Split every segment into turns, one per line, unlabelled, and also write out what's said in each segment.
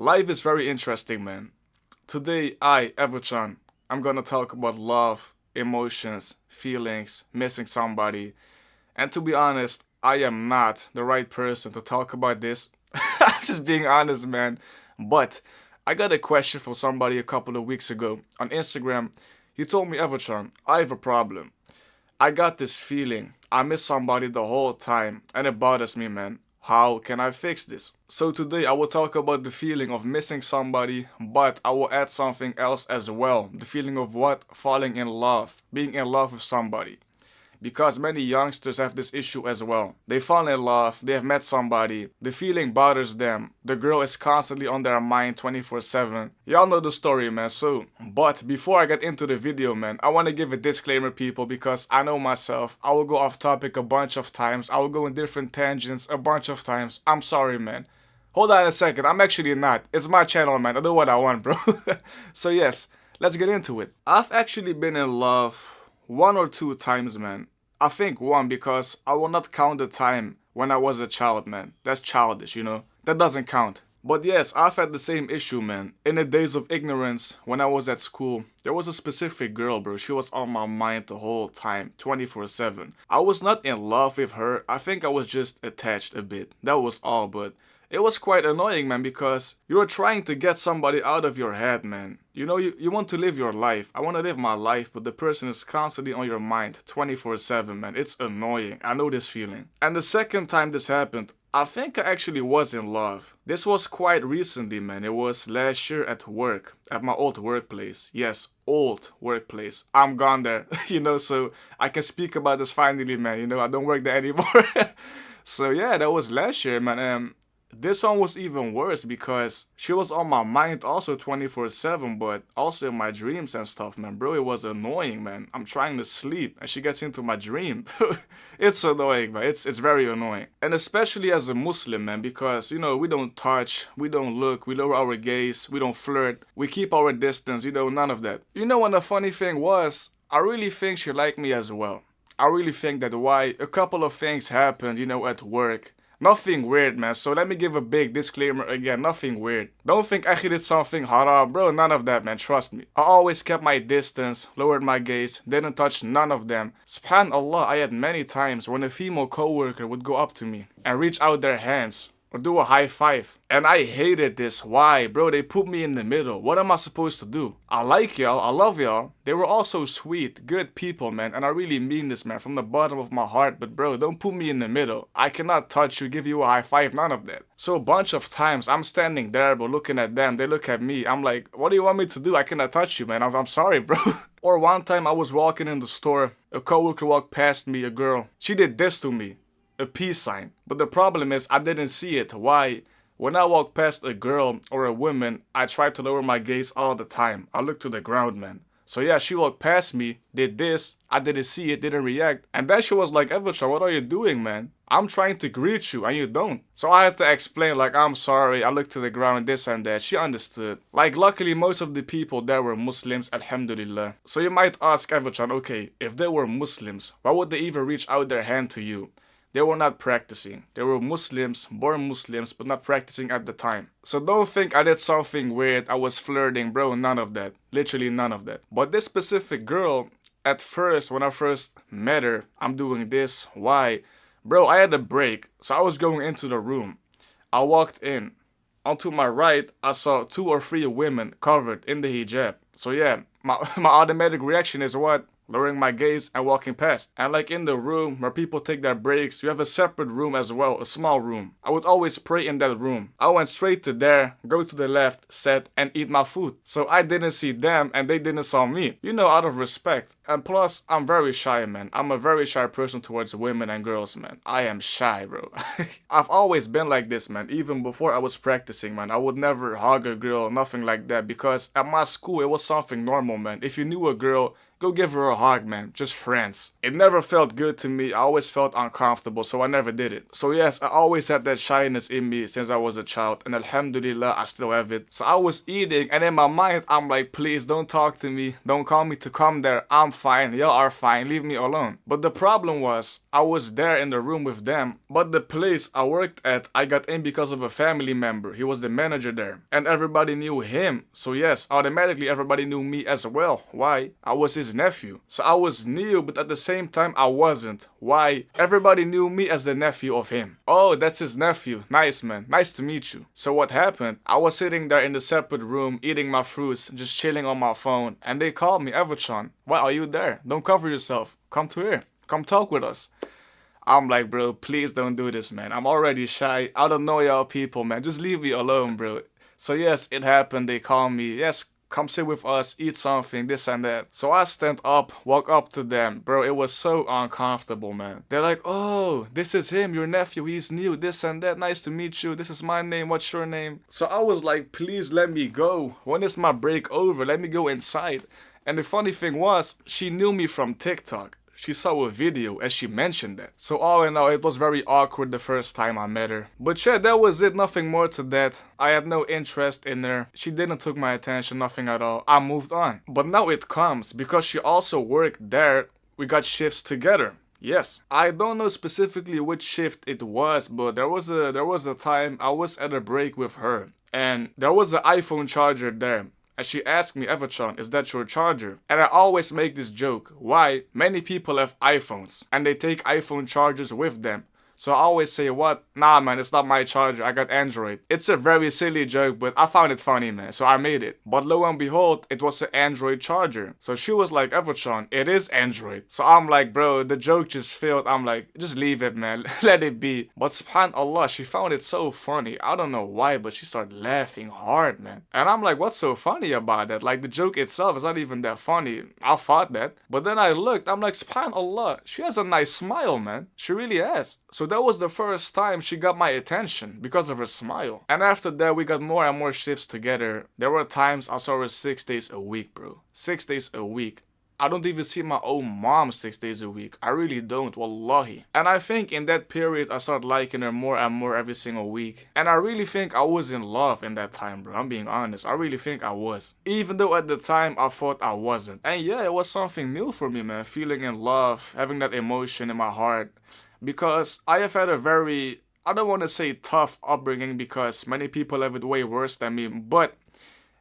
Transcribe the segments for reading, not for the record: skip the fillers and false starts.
Life is very interesting, man. Today, Efecan, I'm gonna talk about love, emotions, feelings, missing somebody. And to be honest, I am not the right person to talk about this. I'm just being honest, man. But I got a question from somebody a couple of weeks ago on Instagram. He told me, Everton, I have a problem. I got this feeling I miss somebody the whole time and it bothers me, man. How can I fix this? So today I will talk about the feeling of missing somebody, but I will add something else as well. The feeling of what? Falling in love, being in love with somebody, because many youngsters have this issue as well. They fall in love, they have met somebody, the feeling bothers them, the girl is constantly on their mind 24/7. Y'all know the story, man. But before I get into the video, man, I want to give a disclaimer, people, because I know myself, I will go off topic a bunch of times, I will go in different tangents a bunch of times. I'm sorry, man. Hold on a second, I'm actually not. It's my channel, man. I do what I want, bro. So yes, let's get into it. I've actually been in love one or two times, man. I think one because I will not count the time when I was a child, man. That's childish, you know? That doesn't count. But yes, I've had the same issue, man. In the days of ignorance, when I was at school, there was a specific girl, bro. She was on my mind the whole time, 24/7. I was not in love with her. I think I was just attached a bit. That was all, but it was quite annoying, man, because you're trying to get somebody out of your head, man. You know, you want to live your life. I want to live my life, but the person is constantly on your mind 24/7, man. It's annoying. I know this feeling. And the second time this happened, I think I actually was in love. This was quite recently, man. It was last year at work, at my old workplace. Yes, old workplace. I'm gone there, you know, so I can speak about this finally, man. You know, I don't work there anymore. So yeah, that was last year, man. This one was even worse because she was on my mind also 24/7, but also in my dreams and stuff, man. Bro, it was annoying, man. I'm trying to sleep and she gets into my dream. It's annoying, man. It's very annoying. And especially as a Muslim, man, because, you know, we don't touch, we don't look, we lower our gaze, we don't flirt, we keep our distance, you know, none of that. You know, and the funny thing was, I really think she liked me as well. I really think that why a couple of things happened, you know, at work. Nothing weird, man. So let me give a big disclaimer again. Nothing weird. Don't think I did something haram, bro. None of that, man. Trust me. I always kept my distance, lowered my gaze, didn't touch none of them. SubhanAllah, I had many times when a female coworker would go up to me and reach out their hands or do a high five. And I hated this. Why? Bro, they put me in the middle. What am I supposed to do? I like y'all. I love y'all. They were all so sweet, good people, man. And I really mean this, man, from the bottom of my heart. But bro, don't put me in the middle. I cannot touch you, give you a high five, none of that. So a bunch of times I'm standing there, bro, looking at them. They look at me. I'm like, what do you want me to do? I cannot touch you, man. I'm sorry, bro. Or one time I was walking in the store. A coworker walked past me, a girl. She did this to me. A peace sign. But the problem is I didn't see it. Why? When I walk past a girl or a woman, I try to lower my gaze all the time. I look to the ground, man. So yeah, she walked past me, did this, I didn't see it, didn't react. And then she was like, Everton, what are you doing, man? I'm trying to greet you and you don't. So I had to explain, like, I'm sorry, I looked to the ground, this and that. She understood. Like, luckily, most of the people there were Muslims, alhamdulillah. So you might ask Everton, okay, if they were Muslims, why would they even reach out their hand to you? They were not practicing. They were Muslims, born Muslims, but not practicing at the time. So don't think I did something weird, I was flirting, bro, none of that. Literally none of that. But this specific girl, at first, when I first met her, I'm doing this, why? Bro, I had a break, so I was going into the room. I walked in. Onto my right, I saw 2 or 3 women covered in the hijab. So yeah, my automatic reaction is what? Lowering my gaze and walking past. And like in the room where people take their breaks, you have a separate room as well, a small room. I would always pray in that room. I went straight to there, go to the left, sit and eat my food. So I didn't see them and they didn't saw me. You know, out of respect. And plus, I'm very shy, man. I'm a very shy person towards women and girls, man. I am shy, bro. I've always been like this, man. Even before I was practicing, man. I would never hug a girl, nothing like that. Because at my school, it was something normal, man. If you knew a girl, Go give her a hug, man. Just friends. It never felt good to me. I always felt uncomfortable, so I never did it. So yes, I always had that shyness in me since I was a child, and alhamdulillah, I still have it. So I was eating, and in my mind, I'm like, please don't talk to me. Don't call me to come there. I'm fine. Y'all are fine. Leave me alone. But the problem was, I was there in the room with them, but the place I worked at, I got in because of a family member. He was the manager there, and everybody knew him. So yes, automatically everybody knew me as well. Why? I was his nephew. So I was new, but at the same time I wasn't. Why? Everybody knew me as the nephew of him. Oh, that's his nephew. Nice, man. Nice to meet you. So what happened? I was sitting there in the separate room, eating my fruits, just chilling on my phone, and they called me, Efecan. Why are you there? Don't cover yourself. Come to here. Come talk with us. I'm like, bro, please don't do this, man. I'm already shy. I don't know y'all people, man. Just leave me alone, bro. So yes, it happened. They called me. Yes, come sit with us, eat something, this and that. So I stand up, walk up to them. Bro, it was so uncomfortable, man. They're like, oh, this is him, your nephew, he's new, this and that. Nice to meet you. This is my name. What's your name? So I was like, please let me go. When is my break over? Let me go inside. And the funny thing was, she knew me from TikTok. She saw a video and she mentioned that. So all in all, it was very awkward the first time I met her. But yeah, that was it, nothing more to that. I had no interest in her. She didn't took my attention, nothing at all. I moved on. But now it comes, because she also worked there, we got shifts together. Yes, I don't know specifically which shift it was, but there was a time I was at a break with her, and there was an iPhone charger there. And she asked me, Efecan, is that your charger? And I always make this joke. Why? Many people have iPhones and they take iPhone chargers with them. So I always say, what? Nah, man, it's not my charger. I got Android. It's a very silly joke, but I found it funny, man. So I made it. But lo and behold, it was an Android charger. So she was like, Efecan, it is Android. So I'm like, bro, the joke just failed. I'm like, just leave it, man. Let it be. But subhanAllah, she found it so funny. I don't know why, but she started laughing hard, man. And I'm like, what's so funny about that? Like, the joke itself is not even that funny. I thought that. But then I looked, I'm like, subhanAllah, she has a nice smile, man. She really has. So that was the first time she got my attention because of her smile. And after that, we got more and more shifts together. There were times I saw her 6 days a week, bro. 6 days a week. I don't even see my own mom 6 days a week. I really don't, wallahi. And I think in that period, I started liking her more and more every single week. And I really think I was in love in that time, bro. I'm being honest. I really think I was. Even though at the time, I thought I wasn't. And yeah, it was something new for me, man. Feeling in love, having that emotion in my heart. Because I have had a very, I don't want to say tough upbringing, because many people have it way worse than me, but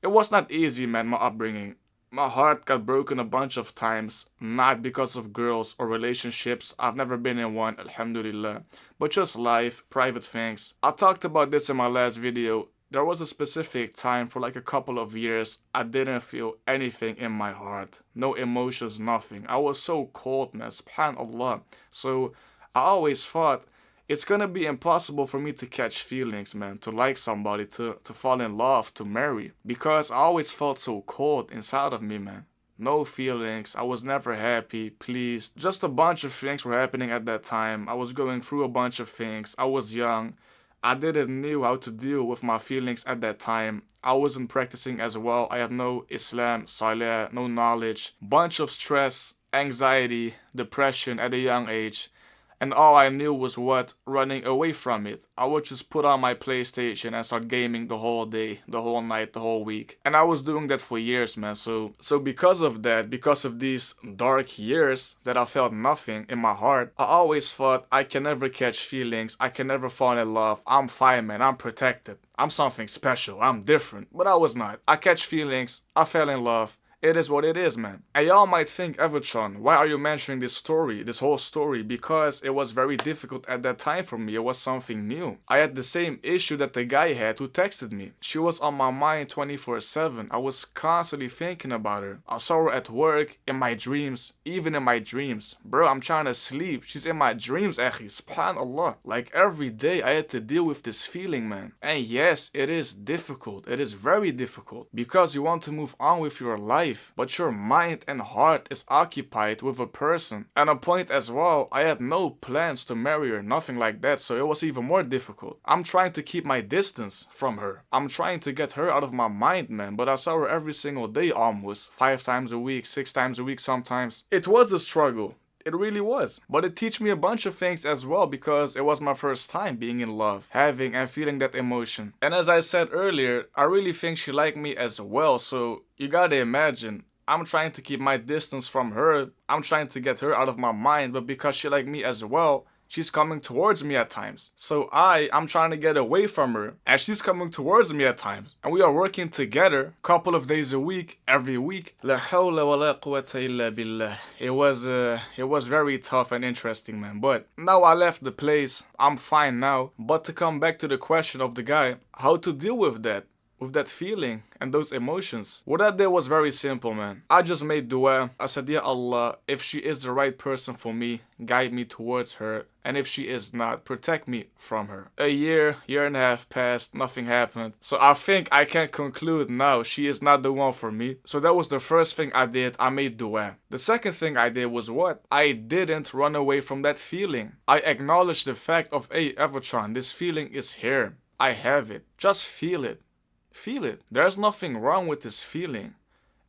it was not easy, man, my upbringing. My heart got broken a bunch of times, not because of girls or relationships. I've never been in one, alhamdulillah, but just life, private things. I talked about this in my last video. There was a specific time for like a couple of years I didn't feel anything in my heart. No emotions, nothing. I was so cold, man, subhanallah. So I always thought it's gonna be impossible for me to catch feelings, man, to like somebody, to fall in love, to marry. Because I always felt so cold inside of me, man. No feelings, I was never happy, pleased. Just a bunch of things were happening at that time. I was going through a bunch of things. I was young. I didn't know how to deal with my feelings at that time. I wasn't practicing as well. I had no Islam, Salah, no knowledge. Bunch of stress, anxiety, depression at a young age. And all I knew was what? Running away from it. I would just put on my PlayStation and start gaming the whole day, the whole night, the whole week. And I was doing that for years, man. So because of that, because of these dark years that I felt nothing in my heart, I always thought I can never catch feelings. I can never fall in love. I'm fine, man. I'm protected. I'm something special. I'm different. But I was not. I catch feelings. I fell in love. It is what it is, man. And y'all might think, Efecan, why are you mentioning this story, this whole story? Because it was very difficult at that time for me. It was something new. I had the same issue that the guy had who texted me. She was on my mind 24/7. I was constantly thinking about her. I saw her at work, in my dreams, even in my dreams. Bro, I'm trying to sleep. She's in my dreams, akhi. Subhanallah. Like every day I had to deal with this feeling, man. And yes, it is difficult. It is very difficult. Because you want to move on with your life. life, but your mind and heart is occupied with a person. And a point as well, I had no plans to marry her, nothing like that, so it was even more difficult. I'm trying to keep my distance from her. I'm trying to get her out of my mind, man, but I saw her every single day almost, 5 times a week, 6 times a week sometimes. It was a struggle. It really was. But it taught me a bunch of things as well because it was my first time being in love, having and feeling that emotion. And as I said earlier, I really think she liked me as well, so you gotta imagine, I'm trying to keep my distance from her, I'm trying to get her out of my mind, but because she liked me as well, she's coming towards me at times. So I'm trying to get away from her, and she's coming towards me at times. And we are working together, couple of days a week, every week. La hawla wa la quwwata illa billah. It was very tough and interesting, man. But now I left the place, I'm fine now. But to come back to the question of the guy, how to deal with that feeling and those emotions. What I did was very simple, man. I just made dua. I said, Ya Allah, if she is the right person for me, guide me towards her. And if she is not, protect me from her. A year and a half passed, nothing happened. So I think I can conclude now she is not the one for me. So that was the first thing I did. I made dua. The second thing I did was what? I didn't run away from that feeling. I acknowledged the fact of, hey, Efecan, this feeling is here. I have it. Just feel it. Feel it. There's nothing wrong with this feeling.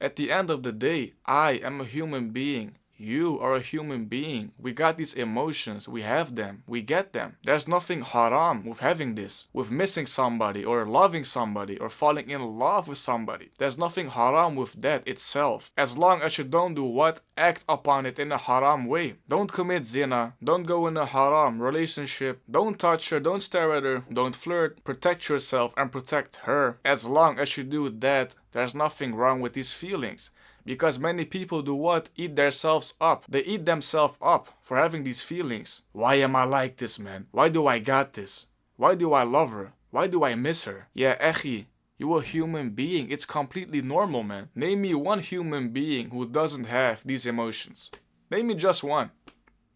At the end of the day, I am a human being. You are a human being. We got these emotions. We have them. We get them. There's nothing haram with having this, with missing somebody or loving somebody or falling in love with somebody. There's nothing haram with that itself. As long as you don't do what? Act upon it in a haram way. Don't commit zina. Don't go in a haram relationship. Don't touch her. Don't stare at her. Don't flirt. Protect yourself and protect her. As long as you do that, there's nothing wrong with these feelings. Because many people do what? Eat themselves up. They eat themselves up for having these feelings. Why am I like this, man? Why do I got this? Why do I love her? Why do I miss her? Yeah, Echi, you're a human being. It's completely normal, man. Name me one human being who doesn't have these emotions. Name me just one.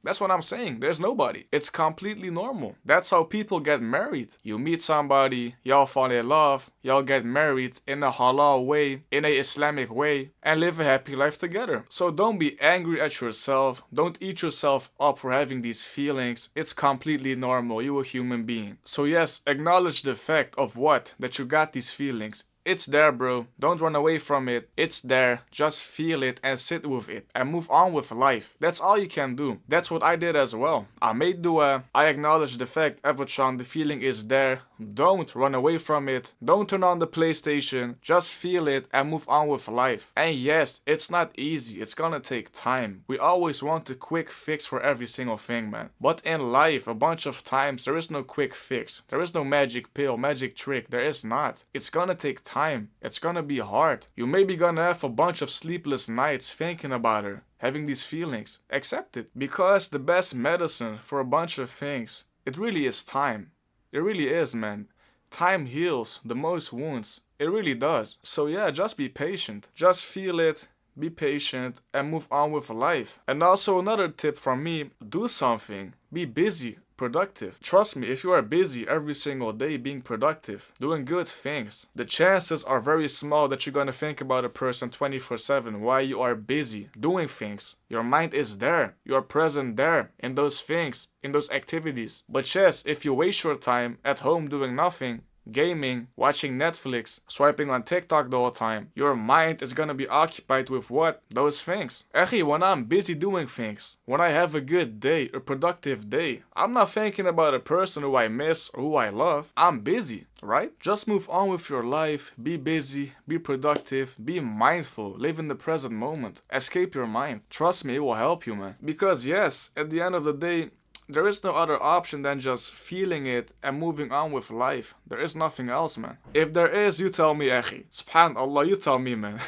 That's what I'm saying. There's nobody. It's completely normal. That's how people get married. You meet somebody, y'all fall in love, y'all get married in a halal way, in a Islamic way, and live a happy life together. So don't be angry at yourself. Don't eat yourself up for having these feelings. It's completely normal. You're a human being. So yes, acknowledge the fact of what? That you got these feelings. It's there, bro. Don't run away from it. It's there. Just feel it and sit with it and move on with life. That's all you can do. That's what I did as well. I made dua. I acknowledge the fact, Efecan, the feeling is there. Don't run away from it. Don't turn on the PlayStation. Just feel it and move on with life. And yes, it's not easy. It's gonna take time. We always want a quick fix for every single thing, man. But in life, a bunch of times, there is no quick fix. There is no magic pill, magic trick. There is not. It's gonna take time. It's gonna be hard. You may be gonna have a bunch of sleepless nights thinking about her, having these feelings. Accept it. Because the best medicine for a bunch of things, it really is time. It really is, man. Time heals the most wounds. It really does. So yeah, just be patient. Just feel it. Be patient and move on with life. And also another tip from me, do something. Be busy. Productive. Trust me, if you are busy every single day being productive, doing good things, the chances are very small that you're gonna think about a person 24/7 while you are busy doing things. Your mind is there. You are present there in those things, in those activities. But yes, if you waste your time at home doing nothing, gaming, watching Netflix, swiping on TikTok the whole time, your mind is gonna be occupied with what? Those things. Actually, when I'm busy doing things, when I have a good day, a productive day, I'm not thinking about a person who I miss or who I love. I'm busy, right? Just move on with your life, be busy, be productive, be mindful, live in the present moment, escape your mind. Trust me, it will help you, man. Because yes, at the end of the day, there is no other option than just feeling it and moving on with life. There is nothing else, man. If there is, you tell me, Akhi. Subhanallah, you tell me, man.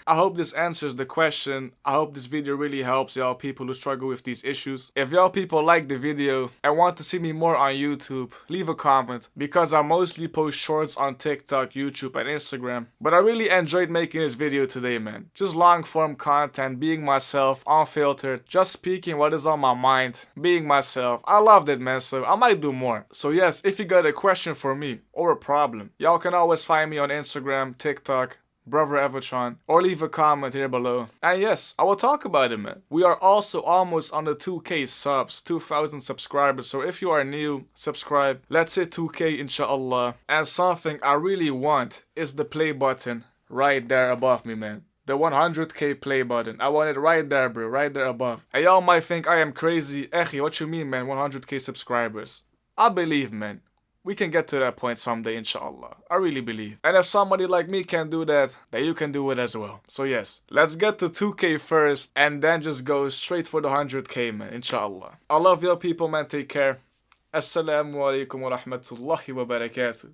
I hope this answers the question. I hope this video really helps y'all people who struggle with these issues. If y'all people like the video and want to see me more on YouTube, leave a comment, because I mostly post shorts on TikTok, YouTube, and Instagram. But I really enjoyed making this video today, man. Just long form content, being myself, unfiltered, just speaking what is on my mind, being myself. I loved it, man, so I might do more. So yes, if you got a question for me or a problem, y'all can always find me on Instagram, TikTok, brother Efecan, or leave a comment here below. And yes, I will talk about it, man. We are also almost on the 2K subs, 2,000 subscribers, so if you are new, subscribe. Let's hit 2K inshallah. And something I really want is the play button right there above me, man. The 100K play button. I want it right there, bro. Right there above. And y'all might think I am crazy. Echi, what you mean, man? 100K subscribers. I believe, man. We can get to that point someday, inshallah. I really believe. And if somebody like me can do that, then you can do it as well. So yes, let's get to 2K first and then just go straight for the 100K, man, inshallah. I love y'all people, man. Take care. Assalamu alaikum wa rahmatullahi wa barakatuh.